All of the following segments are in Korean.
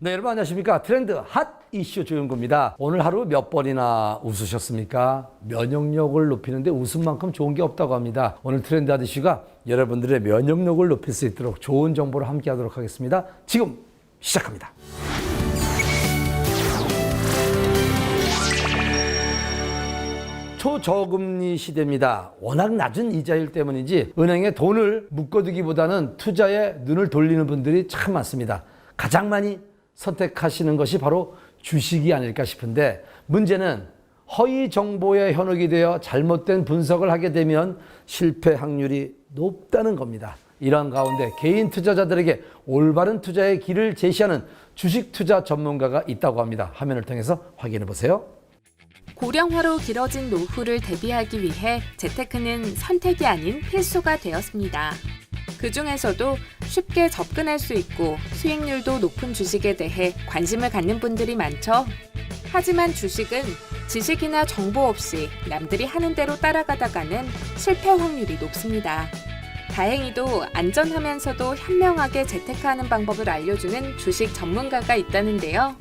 네, 여러분 안녕하십니까? 트렌드 핫 이슈 조영구입니다. 오늘 하루 몇 번이나 웃으셨습니까? 면역력을 높이는데 웃음만큼 좋은 게 없다고 합니다. 오늘 트렌드 핫 이슈가 여러분들의 면역력을 높일 수 있도록 좋은 정보를 함께 하도록 하겠습니다. 지금 시작합니다. 초저금리 시대입니다. 워낙 낮은 이자율 때문인지 은행에 돈을 묶어두기보다는 투자에 눈을 돌리는 분들이 참 많습니다. 가장 많이 선택하시는 것이 바로 주식이 아닐까 싶은데, 문제는 허위 정보에 현혹이 되어 잘못된 분석을 하게 되면 실패 확률이 높다는 겁니다. 이런 가운데 개인 투자자들에게 올바른 투자의 길을 제시하는 주식 투자 전문가가 있다고 합니다. 화면을 통해서 확인해 보세요. 고령화로 길어진 노후를 대비하기 위해 재테크는 선택이 아닌 필수가 되었습니다. 그 중에서도 쉽게 접근할 수 있고 수익률도 높은 주식에 대해 관심을 갖는 분들이 많죠. 하지만 주식은 지식이나 정보 없이 남들이 하는 대로 따라가다가는 실패 확률이 높습니다. 다행히도 안전하면서도 현명하게 재테크하는 방법을 알려주는 주식 전문가가 있다는데요.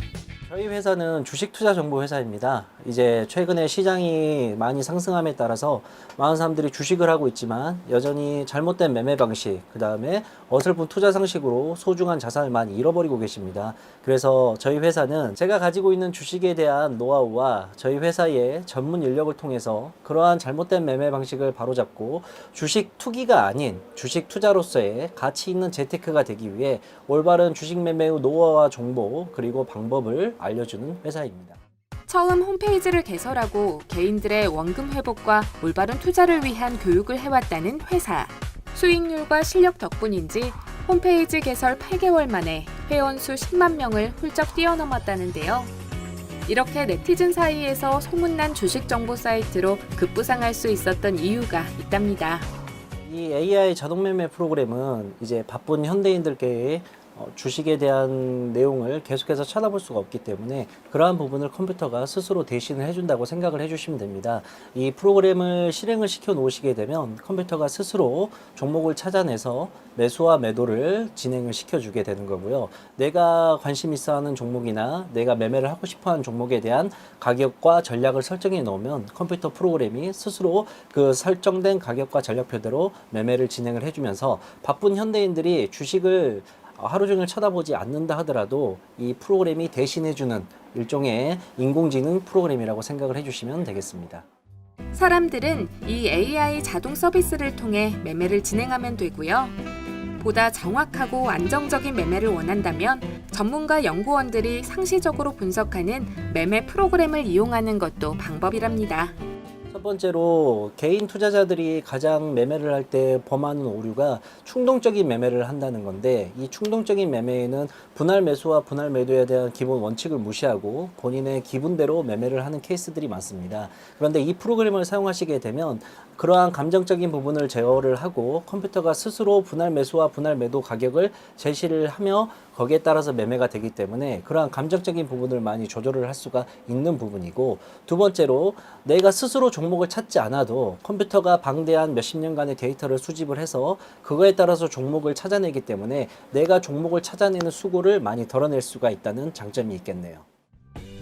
저희 회사는 주식 투자 정보 회사입니다. 이제 최근에 시장이 많이 상승함에 따라서 많은 사람들이 주식을 하고 있지만 여전히 잘못된 매매 방식, 그 다음에 어설픈 투자 상식으로 소중한 자산을 많이 잃어버리고 계십니다. 그래서 저희 회사는 제가 가지고 있는 주식에 대한 노하우와 저희 회사의 전문 인력을 통해서 그러한 잘못된 매매 방식을 바로잡고 주식 투기가 아닌 주식 투자로서의 가치 있는 재테크가 되기 위해 올바른 주식 매매의 노하우와 정보 그리고 방법을 알려주는 회사입니다. 처음 홈페이지를 개설하고 개인들의 원금 회복과 올바른 투자를 위한 교육을 해왔다는 회사. 수익률과 실력 덕분인지 홈페이지 개설 8개월 만에 회원수 10만 명을 훌쩍 뛰어넘었다는데요. 이렇게 네티즌 사이에서 소문난 주식 정보 사이트로 급부상할 수 있었던 이유가 있답니다. 이 AI 자동 매매 프로그램은 이제 바쁜 현대인들께 주식에 대한 내용을 계속해서 찾아볼 수가 없기 때문에 그러한 부분을 컴퓨터가 스스로 대신을 해준다고 생각을 해주시면 됩니다. 이 프로그램을 실행을 시켜 놓으시게 되면 컴퓨터가 스스로 종목을 찾아내서 매수와 매도를 진행을 시켜주게 되는 거고요. 내가 관심 있어 하는 종목이나 내가 매매를 하고 싶어 하는 종목에 대한 가격과 전략을 설정해 놓으면 컴퓨터 프로그램이 스스로 그 설정된 가격과 전략표대로 매매를 진행을 해주면서 바쁜 현대인들이 주식을 하루 종일 쳐다보지 않는다 하더라도 이 프로그램이 대신해주는 일종의 인공지능 프로그램이라고 생각을 해주시면 되겠습니다. 사람들은 이 AI 자동 서비스를 통해 매매를 진행하면 되고요. 보다 정확하고 안정적인 매매를 원한다면 전문가 연구원들이 상시적으로 분석하는 매매 프로그램을 이용하는 것도 방법이랍니다. 첫 번째로 개인 투자자들이 가장 매매를 할 때 범하는 오류가 충동적인 매매를 한다는 건데, 이 충동적인 매매에는 분할 매수와 분할 매도에 대한 기본 원칙을 무시하고 본인의 기분대로 매매를 하는 케이스들이 많습니다. 그런데 이 프로그램을 사용하시게 되면 그러한 감정적인 부분을 제어를 하고 컴퓨터가 스스로 분할 매수와 분할 매도 가격을 제시를 하며 거기에 따라서 매매가 되기 때문에 그러한 감정적인 부분을 많이 조절을 할 수가 있는 부분이고, 두 번째로 내가 스스로 종목을 찾지 않아도 컴퓨터가 방대한 몇십 년간의 데이터를 수집을 해서 그거에 따라서 종목을 찾아내기 때문에 내가 종목을 찾아내는 수고를 많이 덜어낼 수가 있다는 장점이 있겠네요.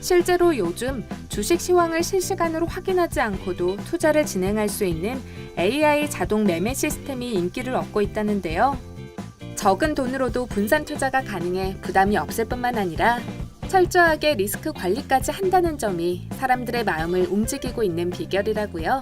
실제로 요즘 주식 시황을 실시간으로 확인하지 않고도 투자를 진행할 수 있는 AI 자동 매매 시스템이 인기를 얻고 있다는데요. 적은 돈으로도 분산 투자가 가능해 부담이 없을 뿐만 아니라 철저하게 리스크 관리까지 한다는 점이 사람들의 마음을 움직이고 있는 비결이라고요.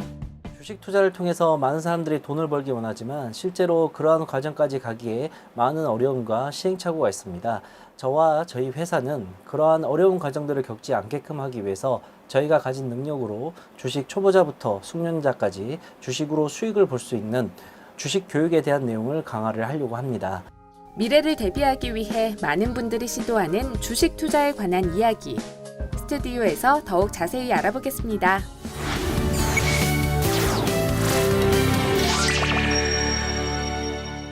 주식 투자를 통해서 많은 사람들이 돈을 벌기 원하지만 실제로 그러한 과정까지 가기에 많은 어려움과 시행착오가 있습니다. 저와 저희 회사는 그러한 어려운 과정들을 겪지 않게끔 하기 위해서 저희가 가진 능력으로 주식 초보자부터 숙련자까지 주식으로 수익을 볼 수 있는 주식 교육에 대한 내용을 강화를 하려고 합니다. 미래를 대비하기 위해 많은 분들이 시도하는 주식 투자에 관한 이야기, 스튜디오에서 더욱 자세히 알아보겠습니다.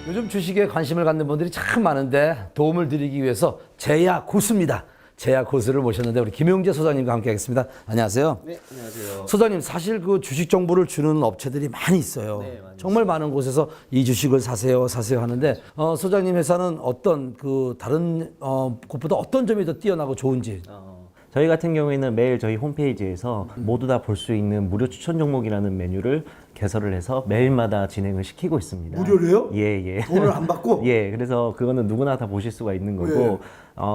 요즘 주식에 관심을 갖는 분들이 참 많은데 도움을 드리기 위해서 제야 고수입니다. 제야 고수를 모셨는데 우리 김용재 소장님과 함께하겠습니다. 안녕하세요. 네, 안녕하세요. 소장님, 사실 그 주식 정보를 주는 업체들이 많이 있어요. 네, 많이 정말 많은 곳에서 이 주식을 사세요 하는데 소장님 회사는 어떤 그 다른 곳보다 어떤 점이 더 뛰어나고 좋은지. 저희 같은 경우에는 매일 저희 홈페이지에서 모두 다 볼 수 있는 무료 추천 종목이라는 메뉴를 개설을 해서 매일마다 진행을 시키고 있습니다. 무료로요? 예, 예. 돈을 안 받고? 예, 그래서 그거는 누구나 다 보실 수가 있는 거고,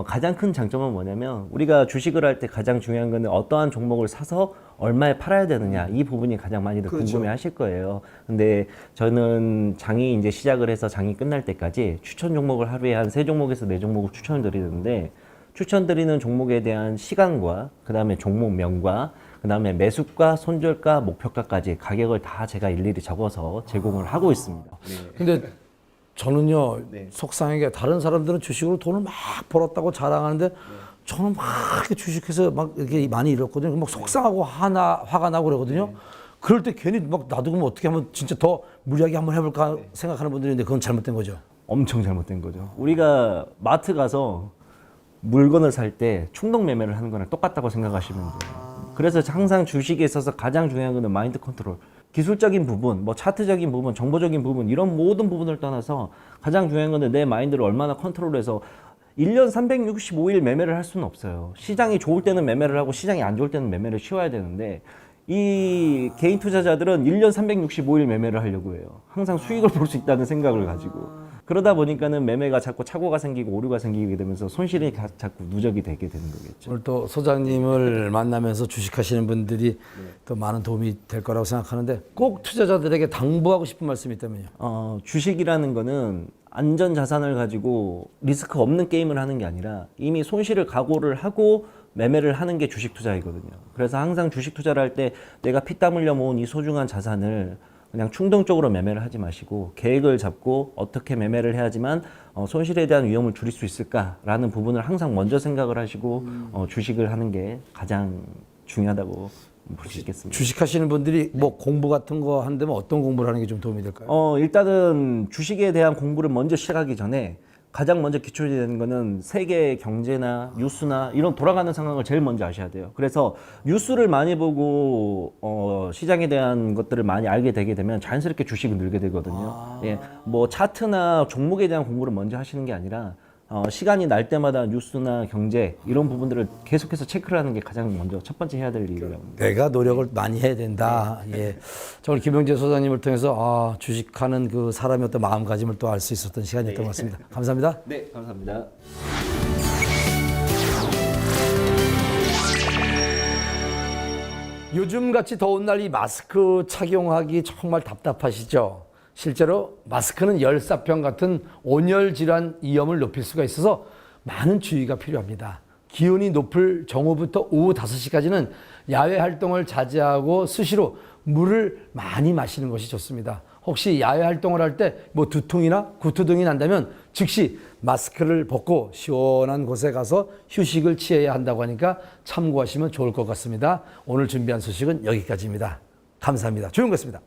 가장 큰 장점은 뭐냐면, 우리가 주식을 할 때 가장 중요한 거는 어떠한 종목을 사서 얼마에 팔아야 되느냐, 이 부분이 가장 많이들 궁금해 하실 거예요. 근데 저는 장이 이제 시작을 해서 장이 끝날 때까지 추천 종목을 하루에 한 3종목에서 4종목을 추천을 드리는데, 추천드리는 종목에 대한 시간과 그 다음에 종목명과 그 다음에 매수가, 손절가, 목표가까지 가격을 다 제가 일일이 적어서 제공을 하고 있습니다. 근데 저는요, 속상하게 다른 사람들은 주식으로 돈을 막 벌었다고 자랑하는데 저는 막 이렇게 주식해서 막 이렇게 많이 잃었거든요. 막 속상하고 화가 나고 그러거든요. 그럴 때 괜히 막 놔두면 어떻게 하면 진짜 더 무리하게 한번 해볼까 생각하는 분들이 있는데 그건 잘못된 거죠. 엄청 잘못된 거죠. 우리가 마트 가서 물건을 살 때 충동 매매를 하는 거랑 똑같다고 생각하시면 돼요. 그래서 항상 주식에 있어서 가장 중요한 거는 마인드 컨트롤. 기술적인 부분, 뭐 차트적인 부분, 정보적인 부분 이런 모든 부분을 떠나서 가장 중요한 거는 내 마인드를 얼마나 컨트롤해서 1년 365일 매매를 할 수는 없어요. 시장이 좋을 때는 매매를 하고 시장이 안 좋을 때는 매매를 쉬어야 되는데 이 개인 투자자들은 1년 365일 매매를 하려고 해요. 항상 수익을 볼 수 있다는 생각을 가지고. 그러다 보니까는 매매가 자꾸 착오가 생기고 오류가 생기게 되면서 손실이 자꾸 누적이 되게 되는 거겠죠. 오늘 또 소장님을 만나면서 주식하시는 분들이 또 많은 도움이 될 거라고 생각하는데 꼭 투자자들에게 당부하고 싶은 말씀이 있다면요. 주식이라는 거는 안전 자산을 가지고 리스크 없는 게임을 하는 게 아니라 이미 손실을 각오를 하고 매매를 하는 게 주식 투자이거든요. 그래서 항상 주식 투자를 할 때 내가 피땀 흘려 모은 이 소중한 자산을 그냥 충동적으로 매매를 하지 마시고 계획을 잡고 어떻게 매매를 해야지만 손실에 대한 위험을 줄일 수 있을까라는 부분을 항상 먼저 생각을 하시고 주식을 하는 게 가장 중요하다고 볼 수 있겠습니다. 주식하시는 분들이 뭐 공부 같은 거 한다면 어떤 공부를 하는 게 좀 도움이 될까요? 일단은 주식에 대한 공부를 먼저 시작하기 전에 가장 먼저 기초이 되는 거는 세계 경제나 뉴스나 이런 돌아가는 상황을 제일 먼저 아셔야 돼요. 그래서 뉴스를 많이 보고 시장에 대한 것들을 많이 알게 되게 되면 자연스럽게 주식을 늘게 되거든요. 예, 뭐 차트나 종목에 대한 공부를 먼저 하시는 게 아니라 시간이 날 때마다 뉴스나 경제 이런 부분들을 계속해서 체크를 하는 게 가장 먼저 첫 번째 해야 될 일이라고 합니다. 내가 노력을 많이 해야 된다. 예. 저 오늘 김용재 소장님을 통해서 주식하는 그 사람의 어떤 마음가짐을 또 알 수 있었던 시간이었던 것 같습니다. 감사합니다. 네, 감사합니다. 요즘같이 더운 날 이 마스크 착용하기 정말 답답하시죠? 실제로 마스크는 열사병 같은 온열 질환 위험을 높일 수가 있어서 많은 주의가 필요합니다. 기온이 높을 정오부터 오후 5시까지는 야외 활동을 자제하고 수시로 물을 많이 마시는 것이 좋습니다. 혹시 야외 활동을 할 때 뭐 두통이나 구토 등이 난다면 즉시 마스크를 벗고 시원한 곳에 가서 휴식을 취해야 한다고 하니까 참고하시면 좋을 것 같습니다. 오늘 준비한 소식은 여기까지입니다. 감사합니다. 조용했습니다.